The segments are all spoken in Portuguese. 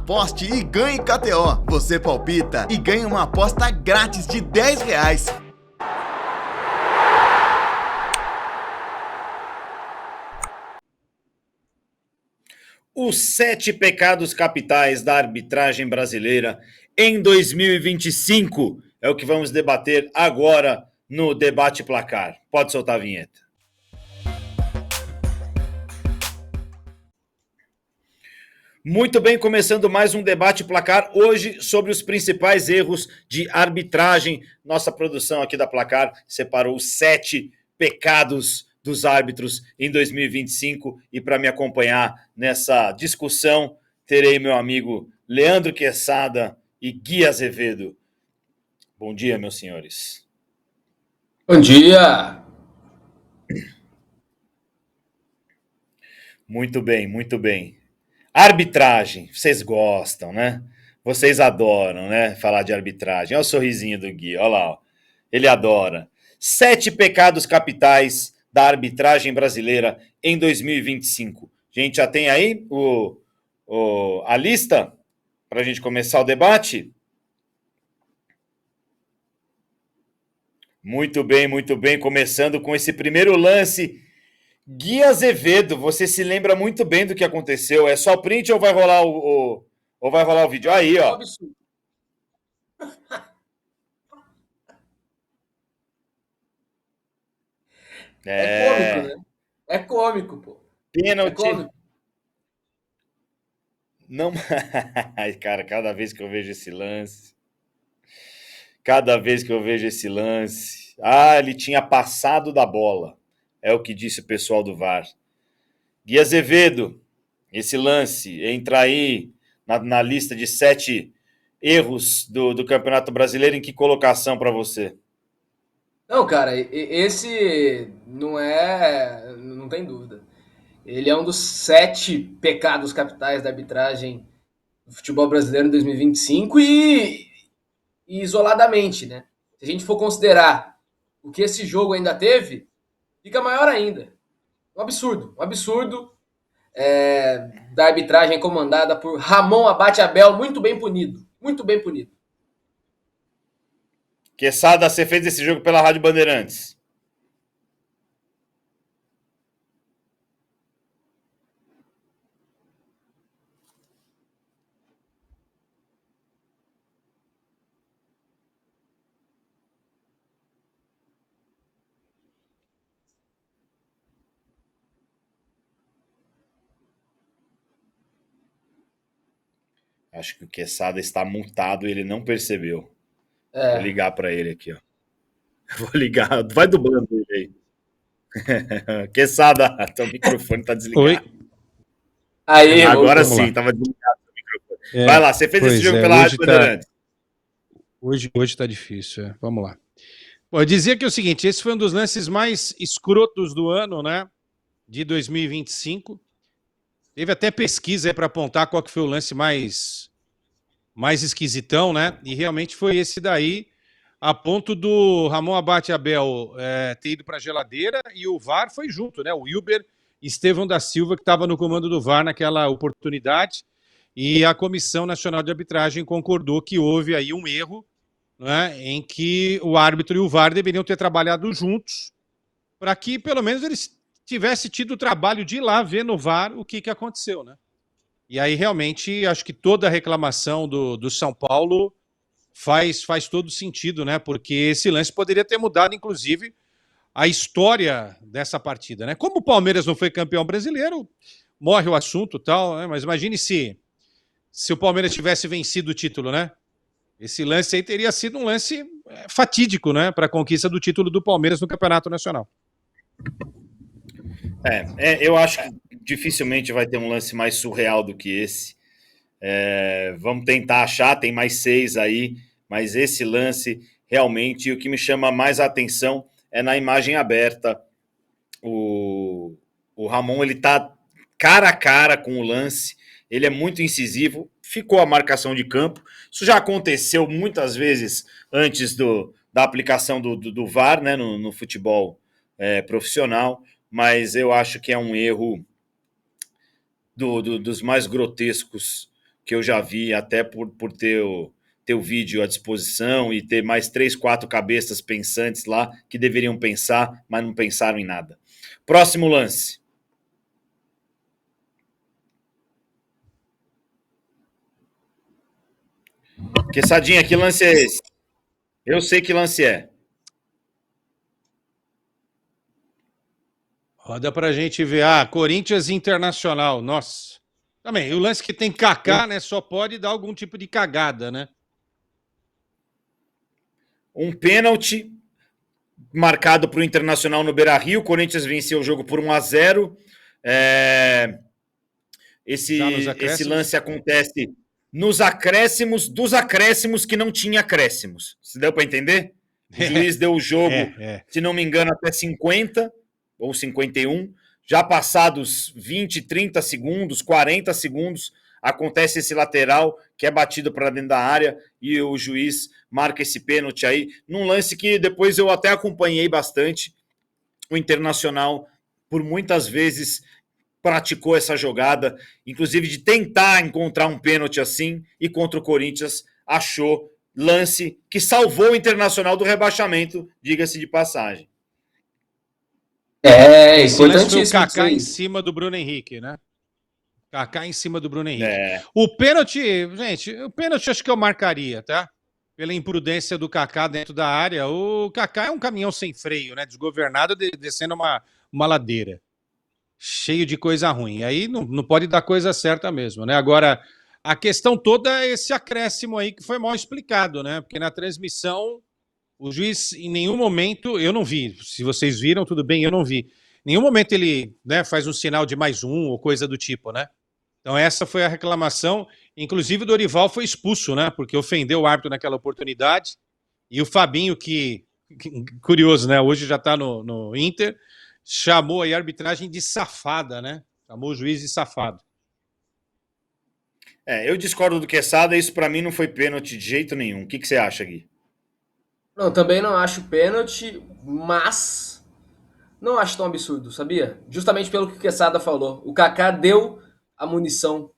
Aposte e ganhe KTO. Você palpita e ganha uma aposta grátis de R$10. Os 7 pecados capitais da arbitragem brasileira em 2025 é o que vamos debater agora no Debate Placar. Pode soltar a vinheta. Muito bem, começando mais um Debate Placar, hoje sobre os principais erros de arbitragem. Nossa produção aqui da Placar separou os 7 pecados dos árbitros em 2025 e para me acompanhar nessa discussão terei meu amigo Leandro Quesada e Gui Azevedo. Bom dia, meus senhores. Bom dia! Muito bem, muito bem. Arbitragem, vocês gostam, né? Vocês adoram, né? Falar de arbitragem. Olha o sorrisinho do Gui, olha lá. Ó. Ele adora. 7 pecados capitais da arbitragem brasileira em 2025. A gente já tem aí a lista para a gente começar o debate? Muito bem. Começando com esse primeiro lance. Gui Azevedo, você se lembra muito bem do que aconteceu. É só print ou vai rolar ou vai rolar o vídeo? Aí, ó. É cômico, né? É cômico, pô. Pênalti. É cômico. Não, ai, cara, cada vez que eu vejo esse lance. Ele tinha passado da bola. É o que disse o pessoal do VAR. Gui Azevedo, esse lance entra aí na lista de 7 erros do Campeonato Brasileiro. Em que colocação para você? Não, cara, esse não é. Não tem dúvida. Ele é um dos 7 pecados capitais da arbitragem do futebol brasileiro em 2025 e isoladamente, né? Se a gente for considerar o que esse jogo ainda teve, fica maior ainda. Um absurdo da arbitragem comandada por Ramon Abate Abel, muito bem punido. Quesada, você fez esse jogo pela Rádio Bandeirantes. Acho que o Quesada está multado e ele não percebeu. Vou ligar para ele aqui, ó. Vou ligar. Vai dublando ele aí. Quesada, teu microfone tá desligado. Oi. Aí, agora sim, tava desligado o microfone. Vai lá, você fez esse jogo pela Rádio Bandeirantes. Hoje tá difícil, Vamos lá. Bom, eu dizia que é o seguinte, esse foi um dos lances mais escrotos do ano, né? De 2025. Teve até pesquisa aí para apontar qual que foi o lance mais esquisitão, né? E realmente foi esse daí, a ponto do Ramon Abate Abel ter ido para a geladeira e o VAR foi junto, né? O Wilber Estevão da Silva, que estava no comando do VAR naquela oportunidade, e a Comissão Nacional de Arbitragem concordou que houve aí um erro, né, em que o árbitro e o VAR deveriam ter trabalhado juntos para que pelo menos eles tivessem tido o trabalho de ir lá ver no VAR o que aconteceu, né? E aí realmente acho que toda a reclamação do São Paulo faz todo sentido, né? Porque esse lance poderia ter mudado, inclusive, a história dessa partida, né? Como o Palmeiras não foi campeão brasileiro, morre o assunto e tal, né? Mas imagine se o Palmeiras tivesse vencido o título, né? Esse lance aí teria sido um lance fatídico, né? Para a conquista do título do Palmeiras no Campeonato Nacional. Eu acho que dificilmente vai ter um lance mais surreal do que esse. Vamos tentar achar, tem mais 6 aí, mas esse lance realmente, o que me chama mais a atenção é na imagem aberta. O Ramon, ele tá cara a cara com o lance, ele é muito incisivo, ficou a marcação de campo. Isso já aconteceu muitas vezes antes da aplicação do VAR, né, no futebol profissional, mas eu acho que é um erro dos mais grotescos que eu já vi, até por ter o vídeo à disposição e ter mais 3, 4 cabeças pensantes lá que deveriam pensar, mas não pensaram em nada. Próximo lance. Quesadinha, que lance é esse? Eu sei que lance é. Roda pra gente ver. Corinthians Internacional. Nossa. Também, o lance que tem Kaká, né? Só pode dar algum tipo de cagada, né? Um pênalti marcado para o Internacional no Beira-Rio. O Corinthians venceu o jogo por 1-0. Esse lance acontece nos acréscimos dos acréscimos que não tinha acréscimos. Se deu para entender? O juiz deu o jogo, se não me engano, até 50 ou 51. Já passados 20, 30 segundos, 40 segundos, acontece esse lateral que é batido para dentro da área e o juiz marca esse pênalti aí, num lance que depois eu até acompanhei bastante. O Internacional, por muitas vezes, praticou essa jogada, inclusive de tentar encontrar um pênalti assim, e contra o Corinthians achou lance que salvou o Internacional do rebaixamento, diga-se de passagem. Esse lance foi o Kaká em cima do Bruno Henrique, né? Kaká em cima do Bruno Henrique. O pênalti, gente, acho que eu marcaria, tá? Pela imprudência do Kaká dentro da área. O Kaká é um caminhão sem freio, né? Desgovernado, descendo uma ladeira. Cheio de coisa ruim. Aí não pode dar coisa certa mesmo, né? Agora, a questão toda é esse acréscimo aí que foi mal explicado, né? Porque na transmissão, o juiz em nenhum momento, eu não vi. Se vocês viram, tudo bem, eu não vi. Em nenhum momento ele, né, faz um sinal de mais um ou coisa do tipo, né? Então essa foi a reclamação. Inclusive o Dorival foi expulso, né? Porque ofendeu o árbitro naquela oportunidade. E o Fabinho, que curioso, né? Hoje já está no Inter, chamou aí a arbitragem de safada, né? Chamou o juiz de safado. Eu discordo do Quesada, isso para mim não foi pênalti de jeito nenhum. O que você acha, Gui? Não, também não acho pênalti, mas não acho tão absurdo, sabia? Justamente pelo que o Quesada falou. O Kaká deu a munição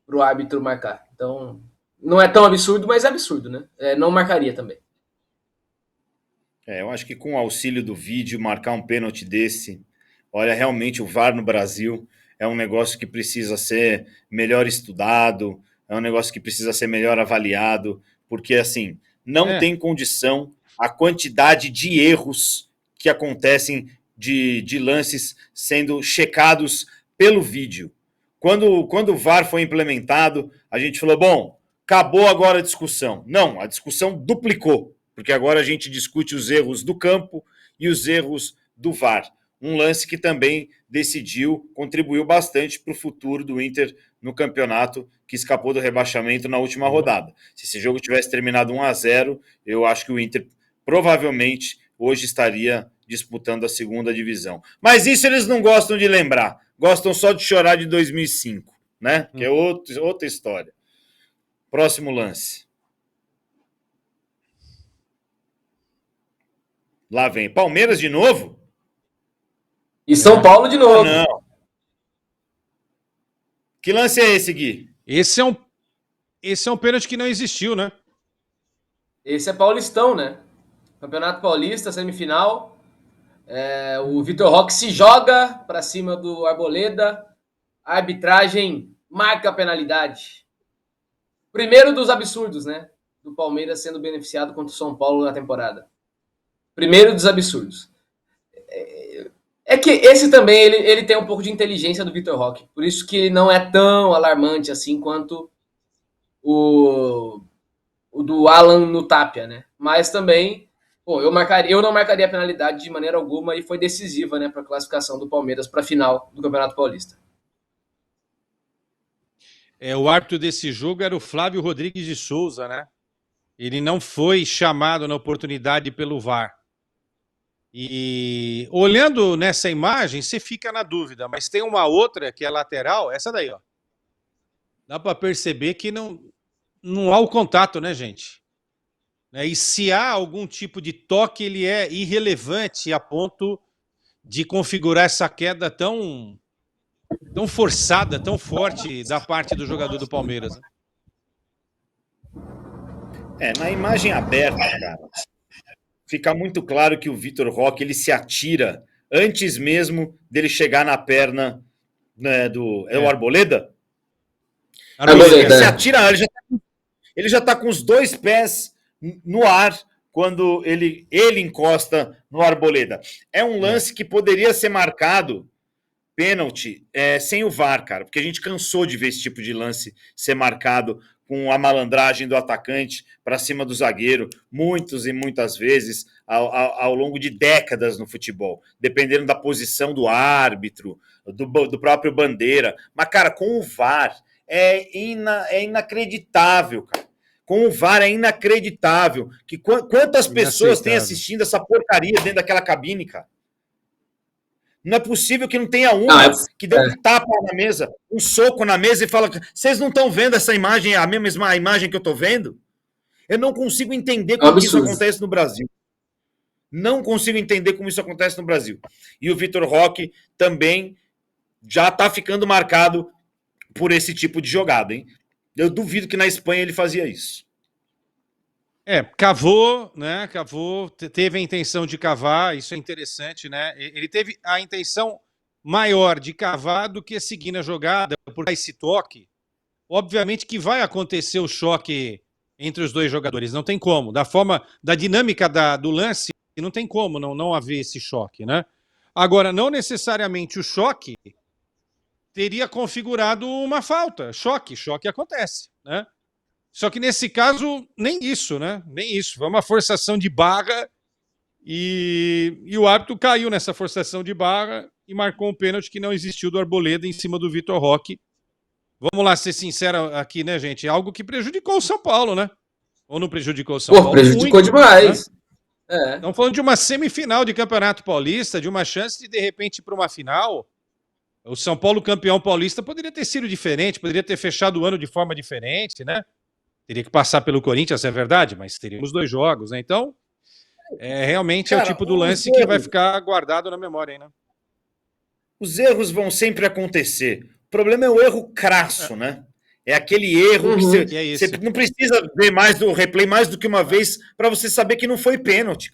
pro árbitro marcar. Então, não é tão absurdo, mas é absurdo, né? Não marcaria também. Eu acho que com o auxílio do vídeo, marcar um pênalti desse, olha, realmente o VAR no Brasil é um negócio que precisa ser melhor estudado, é um negócio que precisa ser melhor avaliado, porque, assim, não tem condição a quantidade de erros que acontecem de lances sendo checados pelo vídeo. Quando o VAR foi implementado, a gente falou, bom, acabou agora a discussão. Não, a discussão duplicou, porque agora a gente discute os erros do campo e os erros do VAR. Um lance que também contribuiu bastante para o futuro do Inter no campeonato, que escapou do rebaixamento na última rodada. Se esse jogo tivesse terminado 1-0, eu acho que o Inter provavelmente hoje estaria disputando a segunda divisão. Mas isso eles não gostam de lembrar, gostam só de chorar de 2005, né? Que é outra história. Próximo lance. Lá vem Palmeiras de novo? E São Paulo de novo. Não. Que lance é esse, Gui? Esse é um pênalti que não existiu, né? Esse é Paulistão, né? Campeonato Paulista, semifinal. O Vitor Roque se joga para cima do Arboleda. A arbitragem marca a penalidade. Primeiro dos absurdos, né? Do Palmeiras sendo beneficiado contra o São Paulo na temporada. Primeiro dos absurdos. É que esse também, ele tem um pouco de inteligência do Vitor Roque. Por isso que não é tão alarmante assim quanto o do Alan no Tapia, né? Mas também, eu não marcaria a penalidade de maneira alguma e foi decisiva, né, para a classificação do Palmeiras para a final do Campeonato Paulista. O árbitro desse jogo era o Flávio Rodrigues de Souza, né? Ele não foi chamado na oportunidade pelo VAR. E olhando nessa imagem, você fica na dúvida, mas tem uma outra que é lateral, essa daí, ó. Dá para perceber que não há o contato, né, gente? E se há algum tipo de toque, ele é irrelevante a ponto de configurar essa queda tão forçada, tão forte da parte do jogador do Palmeiras. Né? Na imagem aberta, cara, fica muito claro que o Vitor Roque ele se atira antes mesmo dele chegar na perna, né, do. É o Arboleda? Arboleda. Ele se atira, ele já tá com os dois pés no ar quando ele encosta no Arboleda. É um lance que poderia ser marcado pênalti sem o VAR, cara, porque a gente cansou de ver esse tipo de lance ser marcado com a malandragem do atacante para cima do zagueiro, muitas e muitas vezes ao longo de décadas no futebol, dependendo da posição do árbitro, do próprio Bandeira. Mas, cara, com o VAR é inacreditável, cara. Com o VAR é inacreditável. Quantas pessoas têm assistindo essa porcaria dentro daquela cabine, cara? Não é possível que não tenha uma que dê um tapa na mesa, um soco na mesa e fala: vocês não estão vendo essa imagem, a mesma imagem que eu estou vendo? Eu não consigo entender como isso acontece no Brasil. Não consigo entender como isso acontece no Brasil. E o Vitor Roque também já está ficando marcado por esse tipo de jogada, hein? Eu duvido que na Espanha ele fazia isso. Cavou, né? Cavou, teve a intenção de cavar, isso é interessante, né? Ele teve a intenção maior de cavar do que seguir na jogada, por esse toque. Obviamente que vai acontecer o choque entre os dois jogadores, não tem como. Da dinâmica do lance, não tem como não haver esse choque, né? Agora, não necessariamente o choque teria configurado uma falta. Choque acontece, né? Só que nesse caso, nem isso, né? Nem isso. Foi uma forçação de barra e o árbitro caiu nessa forçação de barra e marcou um pênalti que não existiu do Arboleda em cima do Vitor Roque. Vamos lá ser sincero aqui, né, gente? Algo que prejudicou o São Paulo, né? Ou não prejudicou o São Paulo? Prejudicou muito, demais. Né? Estamos falando de uma semifinal de Campeonato Paulista, de uma chance de repente, ir para uma final. O São Paulo campeão paulista poderia ter sido diferente, poderia ter fechado o ano de forma diferente, né? Teria que passar pelo Corinthians, é verdade, mas teríamos 2 jogos, né? Então, realmente cara, é o tipo do lance que vai ficar guardado na memória, hein, né? Os erros vão sempre acontecer. O problema é o erro crasso, né? É aquele erro que você não precisa ver mais do replay mais do que uma vez para você saber que não foi pênalti.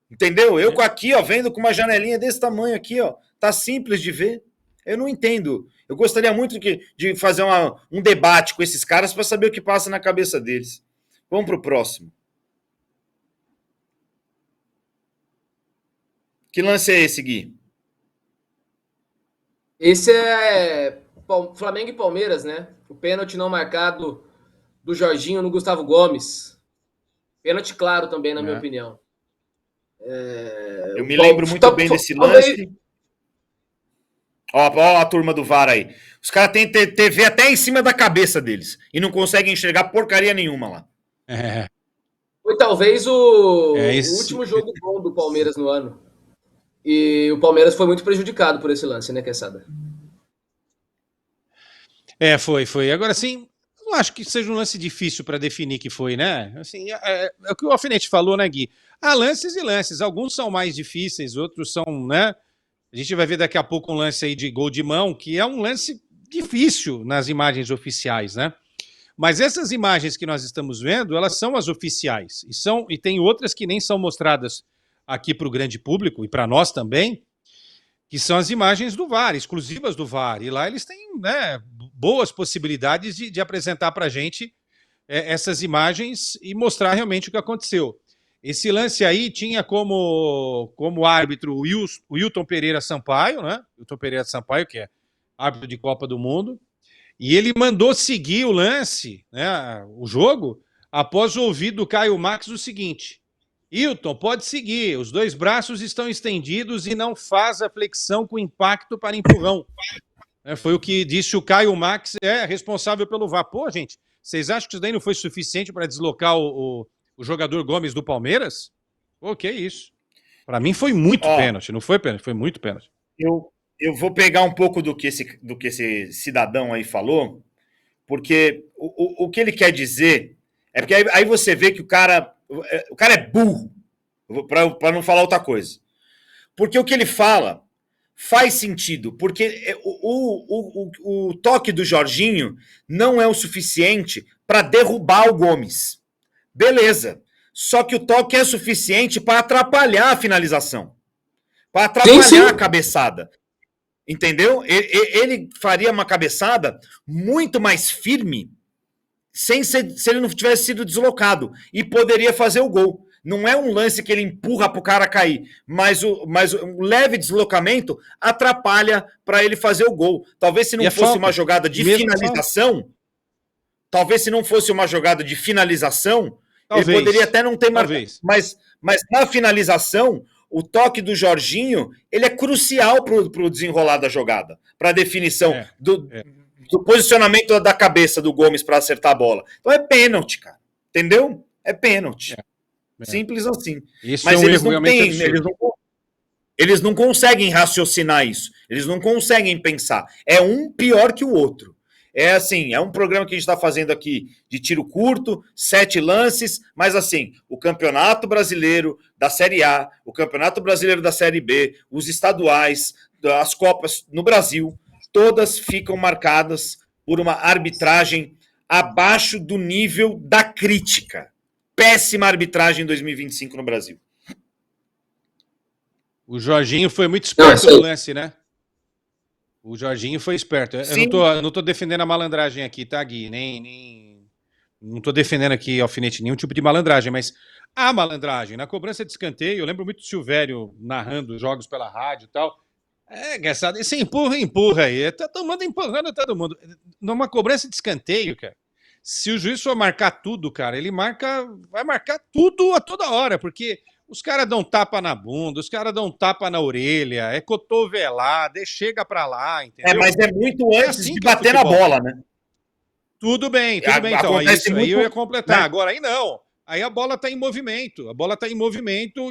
Entendeu? Eu aqui, ó, vendo com uma janelinha desse tamanho aqui, ó, tá simples de ver. Eu não entendo. Eu gostaria muito de fazer um debate com esses caras para saber o que passa na cabeça deles. Vamos para o próximo. Que lance é esse, Gui? Esse é Flamengo e Palmeiras, né? O pênalti não marcado do Jorginho no Gustavo Gomes. Pênalti claro também, na minha opinião. Eu me lembro muito bem desse lance. Ó a turma do VAR aí. Os caras têm TV até em cima da cabeça deles e não conseguem enxergar porcaria nenhuma lá. Foi talvez o último jogo bom do Palmeiras no ano. E o Palmeiras foi muito prejudicado por esse lance, né, Quesada? Foi. Agora, sim, não acho que seja um lance difícil para definir que foi, né? Assim, é o que o Alfinete falou, né, Gui? Há lances e lances. Alguns são mais difíceis, outros são, né? A gente vai ver daqui a pouco um lance aí de gol de mão, que é um lance difícil nas imagens oficiais, né? Mas essas imagens que nós estamos vendo, elas são as oficiais. E tem outras que nem são mostradas aqui para o grande público e para nós também, que são as imagens do VAR, exclusivas do VAR. E lá eles têm, né, boas possibilidades de apresentar para a gente essas imagens e mostrar realmente o que aconteceu. Esse lance aí tinha como árbitro o Wilton Pereira Sampaio, né? Wilton Pereira Sampaio, que é árbitro de Copa do Mundo. E ele mandou seguir o lance, né, o jogo, após ouvir do Caio Max o seguinte: Wilton, pode seguir, os 2 braços estão estendidos e não faz a flexão com impacto para empurrão. Foi o que disse o Caio Max, responsável pelo VAR. Pô, gente, vocês acham que isso daí não foi suficiente para deslocar o jogador Gomes do Palmeiras? Pô, que isso. Para mim foi muito pênalti, não foi pênalti, foi muito pênalti. Eu vou pegar um pouco do que esse cidadão aí falou, porque o que ele quer dizer é porque aí você vê que o cara é burro, para não falar outra coisa. Porque o que ele fala faz sentido, porque o toque do Jorginho não é o suficiente para derrubar o Gomes. Beleza. Só que o toque é suficiente para atrapalhar a finalização, para atrapalhar a cabeçada. Entendeu? Ele faria uma cabeçada muito mais firme se ele não tivesse sido deslocado e poderia fazer o gol. Não é um lance que ele empurra para o cara cair, mas o leve deslocamento atrapalha para ele fazer o gol. Talvez se não fosse uma jogada de finalização, ele poderia até não ter marcado. Mas na finalização, o toque do Jorginho, ele é crucial para o desenrolar da jogada, para a definição do posicionamento da cabeça do Gomes para acertar a bola. Então é pênalti, cara. Entendeu? É pênalti. Simples assim. Isso mas é um eles erro não têm, eles não conseguem raciocinar isso. Eles não conseguem pensar. É um pior que o outro. É assim, é um programa que a gente está fazendo aqui de tiro curto, 7 lances, mas assim, o Campeonato Brasileiro da Série A, o Campeonato Brasileiro da Série B, os estaduais, as Copas no Brasil, todas ficam marcadas por uma arbitragem abaixo do nível da crítica. Péssima arbitragem em 2025 no Brasil. O Jorginho foi muito esperto no lance, né? O Jorginho foi esperto. Eu não tô defendendo a malandragem aqui, tá, Gui? Não tô defendendo aqui, alfinete, nenhum tipo de malandragem, mas a malandragem, na cobrança de escanteio, eu lembro muito do Silvério narrando jogos pela rádio e tal. Engraçado, esse empurra aí. Tá empurrando todo mundo. Numa cobrança de escanteio, cara, se o juiz for marcar tudo, cara, vai marcar tudo a toda hora, porque os caras dão tapa na bunda, os caras dão tapa na orelha, é cotovelada, chega pra lá, entendeu? Mas é muito antes de bater na bola, né? Tudo bem, então, isso aí eu ia completar. Né? Agora aí não, aí a bola tá em movimento,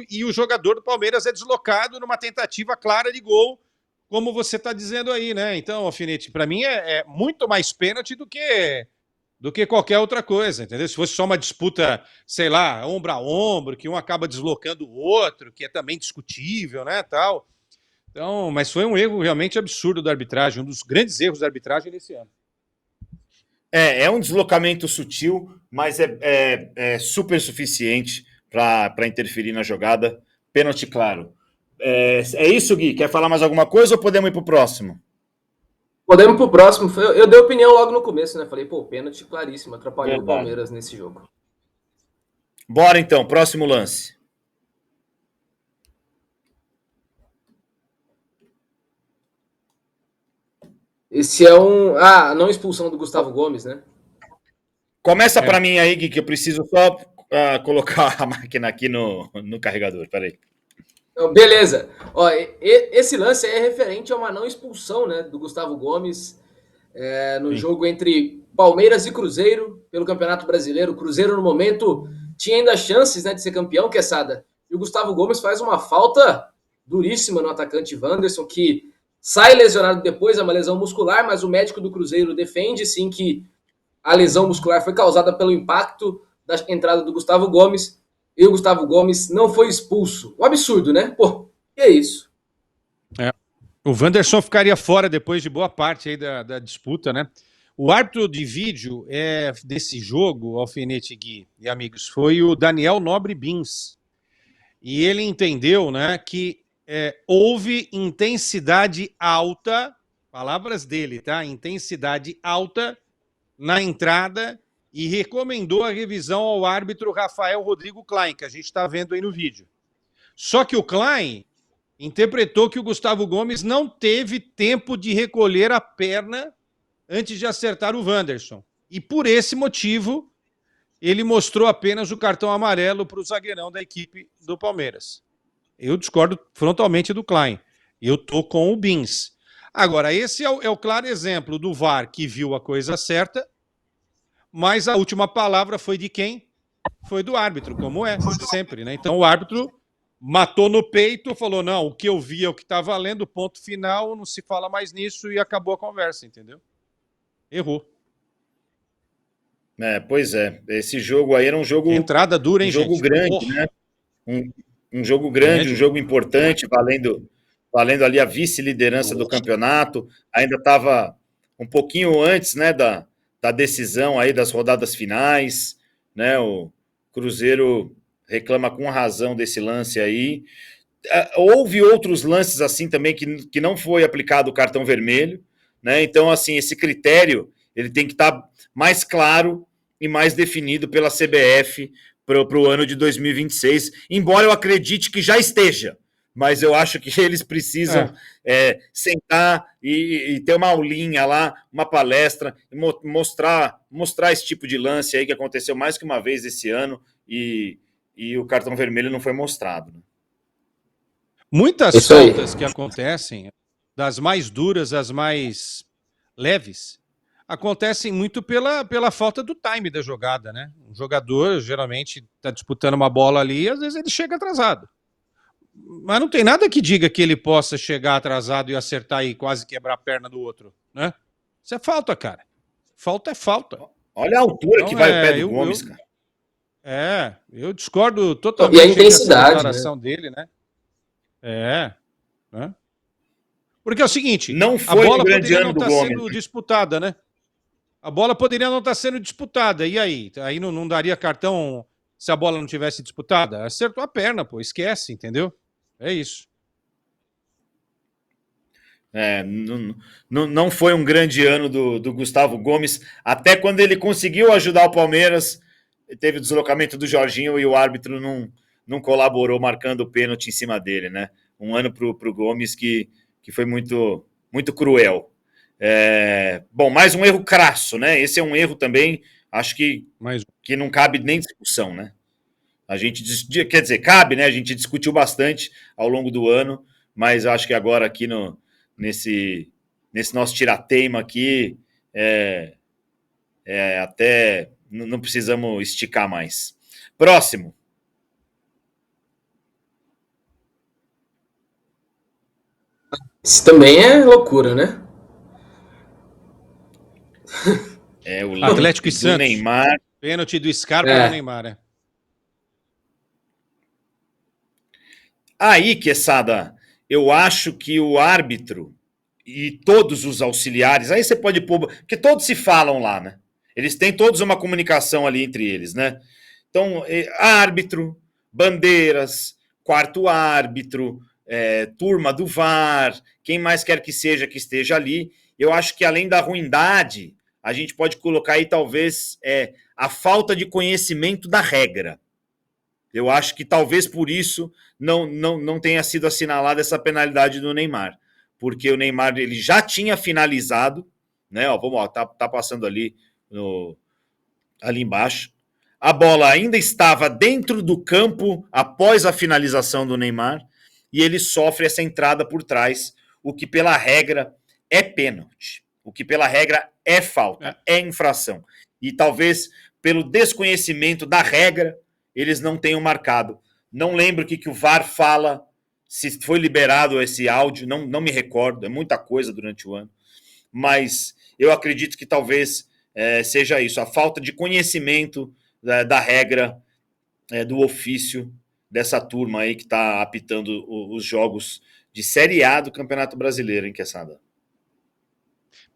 e o jogador do Palmeiras é deslocado numa tentativa clara de gol, como você tá dizendo aí, né? Então, alfinete, pra mim é muito mais pênalti do que qualquer outra coisa, entendeu? Se fosse só uma disputa, sei lá, ombro a ombro, que um acaba deslocando o outro, que é também discutível, né, tal. Então, mas foi um erro realmente absurdo da arbitragem, um dos grandes erros da arbitragem desse ano. É um deslocamento sutil, mas é super suficiente para interferir na jogada. Pênalti claro. É isso, Gui? Quer falar mais alguma coisa ou podemos ir para o próximo? Podemos pro próximo. Eu dei opinião logo no começo, né? Falei, pênalti claríssimo, atrapalhou o Palmeiras nesse jogo. Bora então, próximo lance. Esse é não expulsão do Gustavo Gomes, né? Começa para mim aí, Gui, que eu preciso só colocar a máquina aqui no carregador. Peraí. Beleza. Ó, esse lance é referente a uma não expulsão, né, do Gustavo Gomes no jogo entre Palmeiras e Cruzeiro pelo Campeonato Brasileiro. O Cruzeiro, no momento, tinha ainda chances, né, de ser campeão, Quesada. E o Gustavo Gomes faz uma falta duríssima no atacante Wanderson, que sai lesionado depois, é uma lesão muscular, mas o médico do Cruzeiro defende, sim, que a lesão muscular foi causada pelo impacto da entrada do Gustavo Gomes. E o Gustavo Gomes não foi expulso. Um absurdo, né? Que é isso? O Wanderson ficaria fora depois de boa parte aí da disputa, né? O árbitro de vídeo desse jogo, Alfinete, Gui e amigos, foi o Daniel Nobre Bins. E ele entendeu, né, que houve intensidade alta, palavras dele, tá? Intensidade alta na entrada e recomendou a revisão ao árbitro Rafael Rodrigo Klein, que a gente está vendo aí no vídeo. Só que o Klein interpretou que o Gustavo Gomes não teve tempo de recolher a perna antes de acertar o Wanderson. E por esse motivo, ele mostrou apenas o cartão amarelo para o zagueirão da equipe do Palmeiras. Eu discordo frontalmente do Klein. Eu tô com o Bins. Agora, esse é o claro exemplo do VAR que viu a coisa certa, mas a última palavra foi de quem? Foi do árbitro, como sempre, né? Então o árbitro matou no peito, falou, não, o que eu vi é o que tá valendo, ponto final, não se fala mais nisso e acabou a conversa, entendeu? Errou. Pois é. Esse jogo aí era um jogo... Entrada dura, hein, gente? Um jogo grande, né? Um jogo grande, um jogo importante, valendo ali a vice-liderança do campeonato. Ainda estava um pouquinho antes, né, da decisão aí das rodadas finais, né? Cruzeiro reclama com razão desse lance aí. Houve outros lances assim também que não foi aplicado o cartão vermelho, né? Então, assim, esse critério ele tem que estar mais claro e mais definido pela CBF para o ano de 2026, embora eu acredite que já esteja, mas eu acho que eles precisam sentar e ter uma aulinha lá, uma palestra, mostrar esse tipo de lance aí que aconteceu mais que uma vez esse ano e o cartão vermelho não foi mostrado. Muitas faltas que acontecem, das mais duras às mais leves, acontecem muito pela falta do time da jogada, né? Um jogador geralmente está disputando uma bola ali e às vezes ele chega atrasado. Mas não tem nada que diga que ele possa chegar atrasado e acertar e quase quebrar a perna do outro, né? Isso é falta, cara. Falta é falta. Olha a altura que vai o pé do Gomes, cara. Eu discordo totalmente e a intensidade, dessa declaração dele, né? Né? Porque é o seguinte, não foi a bola o grande poderia ano não do estar Gomes. sendo disputada, né? A bola poderia não estar sendo disputada. E aí? Aí não daria cartão se a bola não tivesse disputada? Acertou a perna, pô. Esquece, entendeu? É isso. Não foi um grande ano do Gustavo Gomes, até quando ele conseguiu ajudar o Palmeiras, teve o deslocamento do Jorginho e o árbitro não colaborou marcando o pênalti em cima dele, né? Um ano pro Gomes que foi muito, muito cruel. Bom, mais um erro crasso, né? Esse é um erro também, acho que não cabe nem discussão, né? A gente, quer dizer, cabe, né? A gente discutiu bastante ao longo do ano, mas acho que agora aqui nesse nosso tirateima aqui, até não precisamos esticar mais. Próximo. Isso também é loucura, né? O Atlético e Santos. Neymar. Pênalti do Scarpa no Neymar, né? Aí, Quesada, eu acho que o árbitro e todos os auxiliares, aí você pode pôr, porque todos se falam lá, né? Eles têm todos uma comunicação ali entre eles, né? Então, árbitro, bandeiras, quarto árbitro, turma do VAR, quem mais quer que seja que esteja ali, eu acho que além da ruindade, a gente pode colocar aí talvez a falta de conhecimento da regra. Eu acho que talvez por isso não tenha sido assinalada essa penalidade do Neymar, porque o Neymar ele já tinha finalizado, né? Tá passando ali ali embaixo. A bola ainda estava dentro do campo após a finalização do Neymar e ele sofre essa entrada por trás, o que pela regra é pênalti, o que pela regra é falta, é infração. E talvez pelo desconhecimento da regra eles não tenham marcado. Não lembro o que o VAR fala, se foi liberado esse áudio, não me recordo, é muita coisa durante o ano. Mas eu acredito que talvez seja isso, a falta de conhecimento da regra, do ofício dessa turma aí que está apitando os jogos de Série A do Campeonato Brasileiro, hein, Quesada?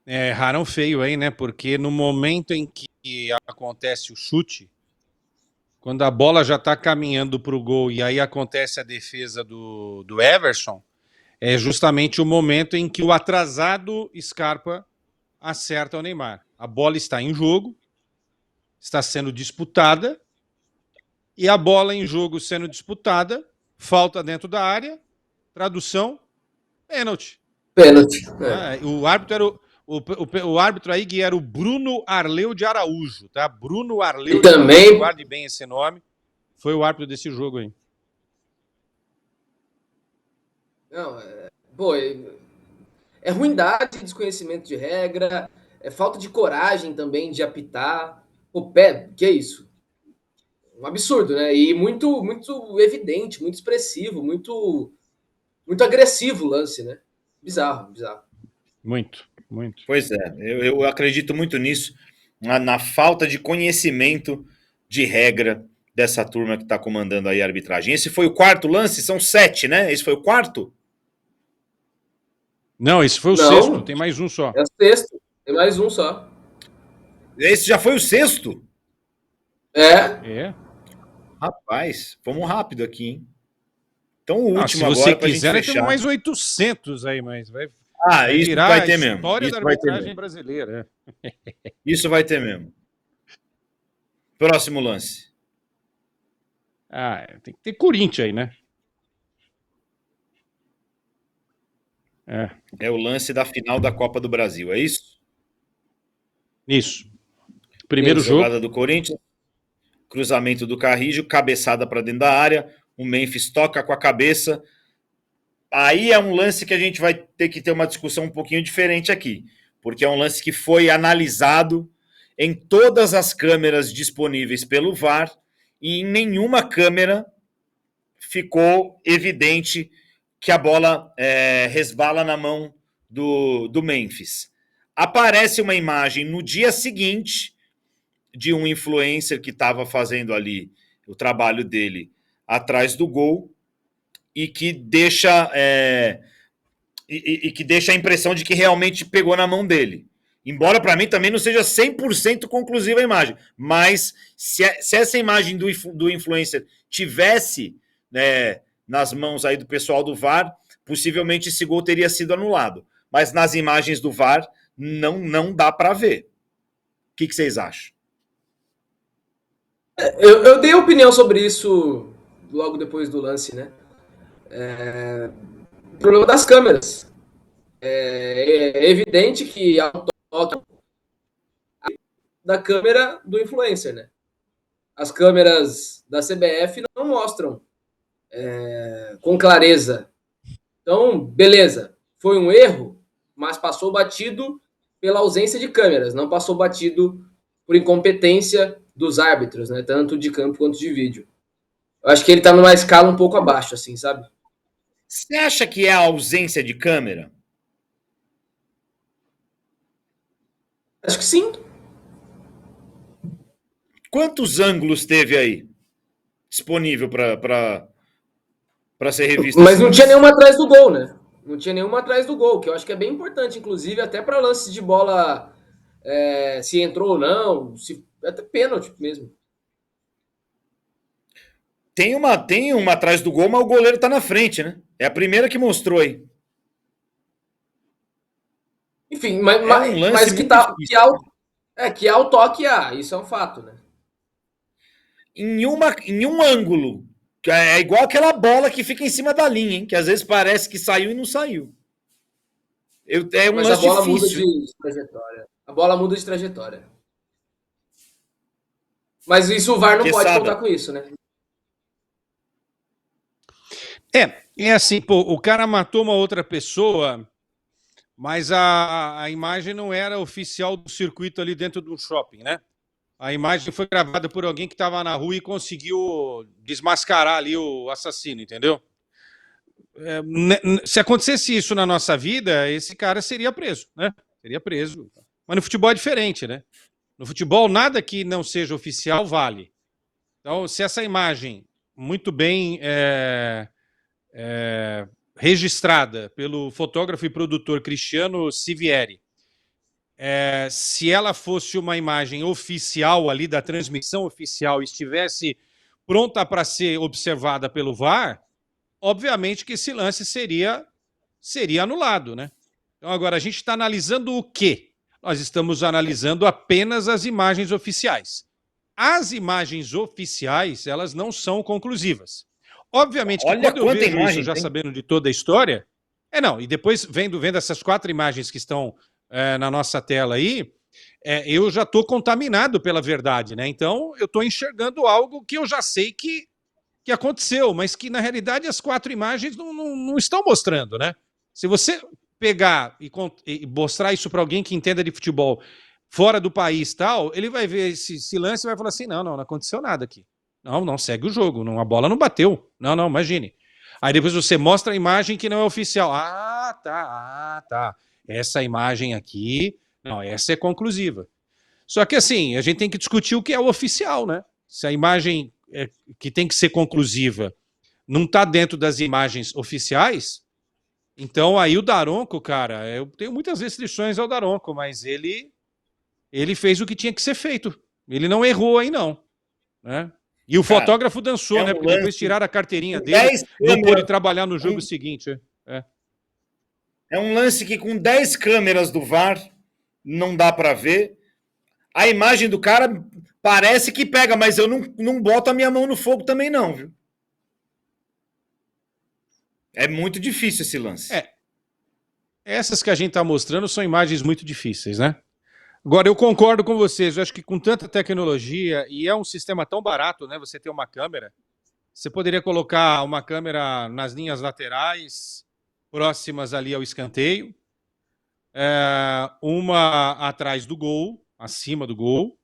Erraram feio aí, né? Porque no momento em que acontece o chute, quando a bola já está caminhando para o gol e aí acontece a defesa do Everson, é justamente o momento em que o atrasado Scarpa acerta o Neymar. A bola está em jogo, está sendo disputada, e a bola em jogo sendo disputada, falta dentro da área, tradução, pênalti. Pênalti. O árbitro era o árbitro aí, Gui, era o Bruno Arleu de Araújo, tá? Bruno Arleu de Araújo, guarde bem esse nome, foi o árbitro desse jogo aí. Não, é ruindade, desconhecimento de regra, é falta de coragem também de apitar. Que é isso? Um absurdo, né? E muito, muito evidente, muito expressivo, muito, muito agressivo o lance, né? Bizarro. Muito. Pois é, eu acredito muito nisso, na falta de conhecimento de regra dessa turma que está comandando aí a arbitragem. Esse foi o quarto lance? São 7, né? Esse foi o quarto? Não, esse foi o sexto, tem mais um só. É o sexto, tem mais um só. Esse já foi o sexto? É. Rapaz, vamos rápido aqui, hein? Então o último se agora você pra gente quiser, fechar. tem mais 800 aí, mas vai Isso virar vai a ter mesmo. história Isso da vai ter arbitragem mesmo. brasileira. Isso vai ter mesmo. Próximo lance. Tem que ter Corinthians aí, né? É o lance da final da Copa do Brasil, é isso? Isso. Primeiro jogo. Jogada do Corinthians, cruzamento do Carrijo, cabeçada para dentro da área, o Memphis toca com a cabeça. Aí é um lance que a gente vai ter que ter uma discussão um pouquinho diferente aqui, porque é um lance que foi analisado em todas as câmeras disponíveis pelo VAR e em nenhuma câmera ficou evidente que a bola resbala na mão do Memphis. Aparece uma imagem no dia seguinte de um influencer que estava fazendo ali o trabalho dele atrás do gol e que deixa que deixa a impressão de que realmente pegou na mão dele. Embora para mim também não seja 100% conclusiva a imagem, mas se essa imagem do influencer tivesse nas mãos aí do pessoal do VAR, possivelmente esse gol teria sido anulado. Mas nas imagens do VAR não dá para ver. O que vocês acham? Eu dei opinião sobre isso logo depois do lance, né? O problema das câmeras. É evidente que há um toque da câmera do influencer, né? As câmeras da CBF não mostram com clareza. Então, beleza, foi um erro, mas passou batido pela ausência de câmeras, não passou batido por incompetência dos árbitros, né? Tanto de campo quanto de vídeo. Eu acho que ele tá numa escala um pouco abaixo, assim, sabe? Você acha que é a ausência de câmera? Acho que sim. Quantos ângulos teve aí disponível para ser revisto? Mas não tinha nenhuma atrás do gol, né? Não tinha nenhuma atrás do gol, que eu acho que é bem importante, inclusive, até para lances de bola, se entrou ou não, até pênalti mesmo. Tem uma atrás do gol, mas o goleiro tá na frente, né? É a primeira que mostrou aí. Enfim, mas que há o toque, isso é um fato, né? Em um ângulo. É igual aquela bola que fica em cima da linha, hein? Que às vezes parece que saiu e não saiu. Mas a bola muda de trajetória. A bola muda de trajetória. Mas isso o VAR não pode contar com isso, né? É assim, pô, o cara matou uma outra pessoa, mas a imagem não era oficial do circuito ali dentro do shopping, né? A imagem foi gravada por alguém que estava na rua e conseguiu desmascarar ali o assassino, entendeu? Se acontecesse isso na nossa vida, esse cara seria preso, né? Seria preso. Mas no futebol é diferente, né? No futebol, nada que não seja oficial vale. Então, se essa imagem muito bem registrada pelo fotógrafo e produtor Cristiano Sivieri, se ela fosse uma imagem oficial ali da transmissão oficial e estivesse pronta para ser observada pelo VAR, obviamente que esse lance seria anulado, né? Então agora a gente está analisando o quê? Nós estamos analisando apenas as imagens oficiais. As imagens oficiais, elas não são conclusivas. Obviamente que quando eu vejo isso, já sabendo de toda a história, e depois vendo essas 4 imagens que estão na nossa tela aí, eu já estou contaminado pela verdade, né? Então eu estou enxergando algo que eu já sei que aconteceu, mas que na realidade as 4 imagens não estão mostrando, né? Se você pegar e mostrar isso para alguém que entenda de futebol fora do país tal, ele vai ver esse lance e vai falar assim, não aconteceu nada aqui. Não, segue o jogo, a bola não bateu. Não, imagine. Aí depois você mostra a imagem que não é oficial. Tá. Essa imagem aqui, não, essa é conclusiva. Só que assim, a gente tem que discutir o que é o oficial, né? Se a imagem que tem que ser conclusiva não está dentro das imagens oficiais, então aí o Daronco, cara, eu tenho muitas restrições ao Daronco, mas ele fez o que tinha que ser feito. Ele não errou aí, não. Né? E o fotógrafo dançou, né? Porque depois tiraram a carteirinha dele, não pôde trabalhar no jogo seguinte. É um lance que com 10 câmeras do VAR não dá para ver. A imagem do cara parece que pega, mas eu não boto a minha mão no fogo também não, viu? É muito difícil esse lance. Essas que a gente está mostrando são imagens muito difíceis, né? Agora, eu concordo com vocês. Eu acho que com tanta tecnologia, e é um sistema tão barato, né? Você ter uma câmera, você poderia colocar uma câmera nas linhas laterais, próximas ali ao escanteio, uma atrás do gol, acima do gol,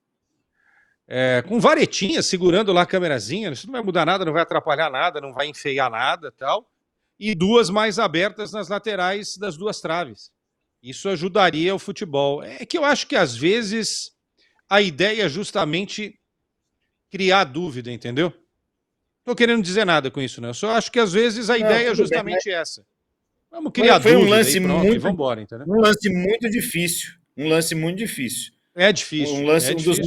com varetinha segurando lá a câmerazinha. Isso não vai mudar nada, não vai atrapalhar nada, não vai enfeiar nada, tal. E duas mais abertas nas laterais das duas traves. Isso ajudaria o futebol. É que eu acho que, às vezes, a ideia é justamente criar dúvida, entendeu? Não estou querendo dizer nada com isso, né? Eu só acho que, às vezes, a ideia é justamente essa. Vamos criar dúvida um lance e pronto, muito, e vamos embora, entendeu? Um lance muito difícil. Um lance muito difícil. É difícil. Um lance, difícil.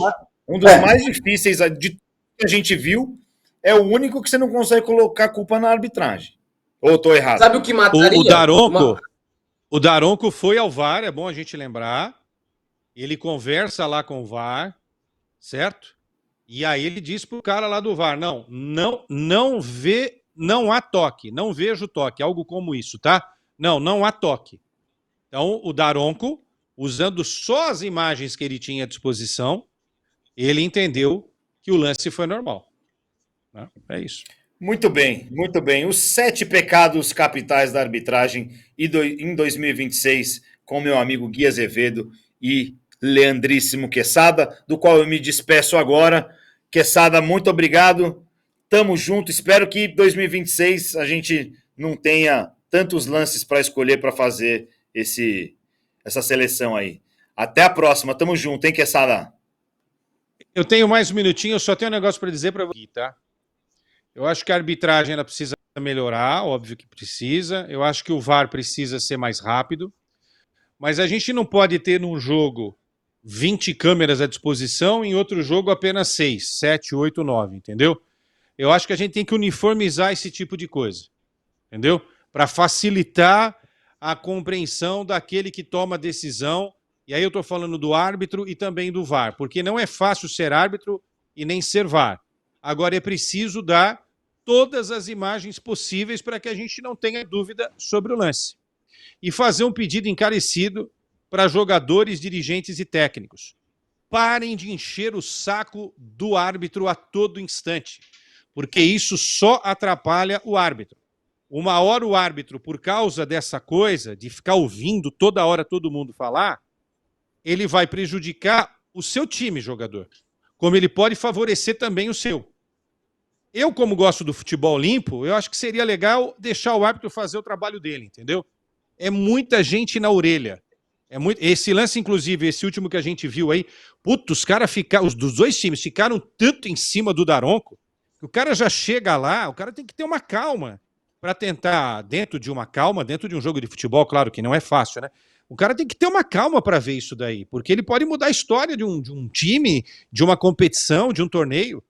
Um dos mais difíceis de que a gente viu, é o único que você não consegue colocar culpa na arbitragem. Ou estou errado? Sabe o que mataria? O Daronco foi ao VAR, é bom a gente lembrar. Ele conversa lá com o VAR, certo? E aí ele diz pro cara lá do VAR, não há toque, não vejo toque, algo como isso, tá? Não há toque. Então, o Daronco, usando só as imagens que ele tinha à disposição, ele entendeu que o lance foi normal. É isso. Muito bem, muito bem. Os 7 pecados capitais da arbitragem em 2026, com meu amigo Gui Azevedo e Leandríssimo Quesada, do qual eu me despeço agora. Quesada, muito obrigado. Tamo junto. Espero que 2026 a gente não tenha tantos lances para escolher para fazer essa seleção aí. Até a próxima. Tamo junto, hein, Quesada? Eu tenho mais um minutinho, eu só tenho um negócio para dizer para você, tá? Eu acho que a arbitragem ela precisa melhorar, óbvio que precisa. Eu acho que o VAR precisa ser mais rápido. Mas a gente não pode ter num jogo 20 câmeras à disposição, em outro jogo apenas 6, 7, 8, 9, entendeu? Eu acho que a gente tem que uniformizar esse tipo de coisa, entendeu? Para facilitar a compreensão daquele que toma a decisão. E aí eu estou falando do árbitro e também do VAR, porque não é fácil ser árbitro e nem ser VAR. Agora é preciso dar todas as imagens possíveis para que a gente não tenha dúvida sobre o lance. E fazer um pedido encarecido para jogadores, dirigentes e técnicos. Parem de encher o saco do árbitro a todo instante, porque isso só atrapalha o árbitro. Uma hora o árbitro, por causa dessa coisa, de ficar ouvindo toda hora todo mundo falar, ele vai prejudicar o seu time, jogador, como ele pode favorecer também o seu. Eu, como gosto do futebol limpo, eu acho que seria legal deixar o árbitro fazer o trabalho dele, entendeu? É muita gente na orelha. Esse lance, inclusive, esse último que a gente viu aí, os caras ficaram, os dos dois times ficaram tanto em cima do Daronco, que o cara já chega lá, o cara tem que ter uma calma para tentar, dentro de um jogo de futebol, claro que não é fácil, né? O cara tem que ter uma calma para ver isso daí, porque ele pode mudar a história de um time, de uma competição, de um torneio,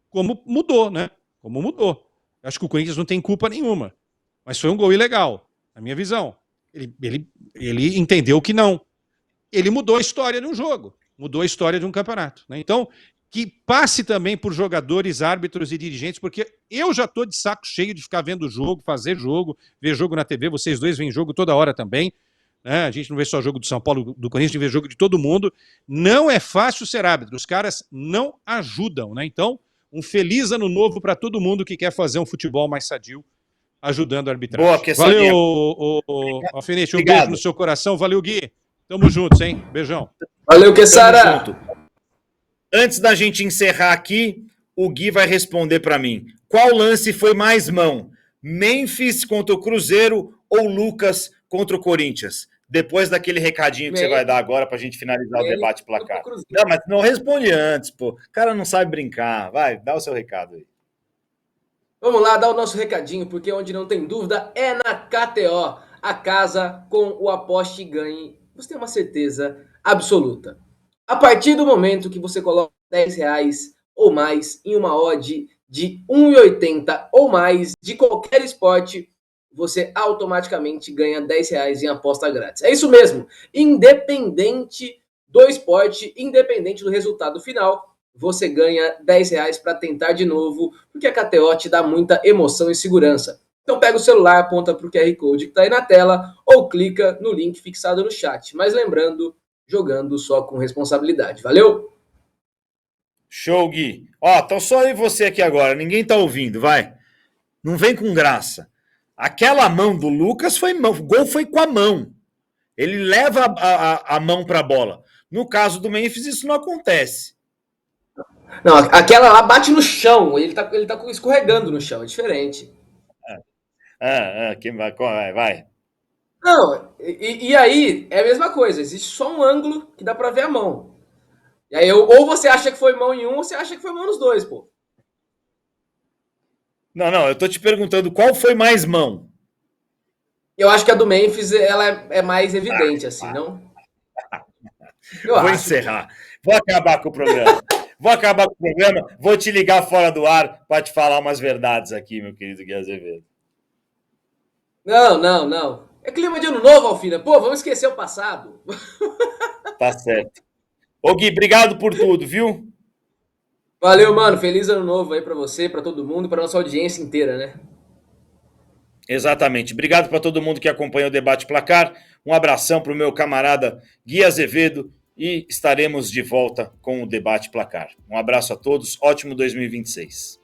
como mudou, né? Como mudou. Eu acho que o Corinthians não tem culpa nenhuma. Mas foi um gol ilegal, na minha visão. Ele entendeu que não. Ele mudou a história de um jogo. Mudou a história de um campeonato. Né? Então, que passe também por jogadores, árbitros e dirigentes, porque eu já estou de saco cheio de ficar vendo jogo, fazer jogo, ver jogo na TV. Vocês dois veem jogo toda hora também. Né? A gente não vê só jogo do São Paulo, do Corinthians, a gente vê jogo de todo mundo. Não é fácil ser árbitro. Os caras não ajudam. Né? Então, um feliz ano novo para todo mundo que quer fazer um futebol mais sadio, ajudando a arbitragem. Boa, Quesadinha. Valeu, Alfinete, um beijo no seu coração. Valeu, Gui. Tamo juntos, hein? Beijão. Valeu, Quesada. Antes da gente encerrar aqui, o Gui vai responder para mim. Qual lance foi mais mão? Memphis contra o Cruzeiro ou Lucas contra o Corinthians? Depois daquele recadinho que você vai dar agora para a gente finalizar o debate placar. Não, mas não responde antes, pô. O cara não sabe brincar. Vai, dá o seu recado aí. Vamos lá, dar o nosso recadinho, porque onde não tem dúvida é na KTO. A casa com o aposte e ganhe. Você tem uma certeza absoluta. A partir do momento que você coloca R$10 ou mais em uma odd de 1,80 ou mais de qualquer esporte, você automaticamente ganha R$10 em aposta grátis. É isso mesmo, independente do esporte, independente do resultado final, você ganha R$10 para tentar de novo, porque a KTO te dá muita emoção e segurança. Então pega o celular, aponta para o QR Code que está aí na tela ou clica no link fixado no chat. Mas lembrando, jogando só com responsabilidade. Valeu? Show, Gui. Ó, tô só eu e você aqui agora, ninguém tá ouvindo, vai. Não vem com graça. Aquela mão do Lucas foi mão, o gol foi com a mão. Ele leva a mão pra bola. No caso do Memphis, isso não acontece. Não, aquela lá bate no chão, ele tá escorregando no chão, é diferente. Vai. Não, e aí é a mesma coisa, existe só um ângulo que dá pra ver a mão. E aí, ou você acha que foi mão em um, ou você acha que foi mão nos dois, pô. Não, eu tô te perguntando qual foi mais mão. Eu acho que a do Memphis, ela é mais evidente, assim, não? Vou encerrar. Vou acabar com o programa. Vou te ligar fora do ar para te falar umas verdades aqui, meu querido Gui Azevedo. Não. É clima de ano novo, Alfina. Pô, vamos esquecer o passado. Tá certo. Ô, Gui, obrigado por tudo, viu? Valeu, mano. Feliz ano novo aí pra você, pra todo mundo, pra nossa audiência inteira, né? Exatamente. Obrigado para todo mundo que acompanha o Debate Placar. Um abração para o meu camarada Gui Azevedo e estaremos de volta com o Debate Placar. Um abraço a todos. Ótimo 2026.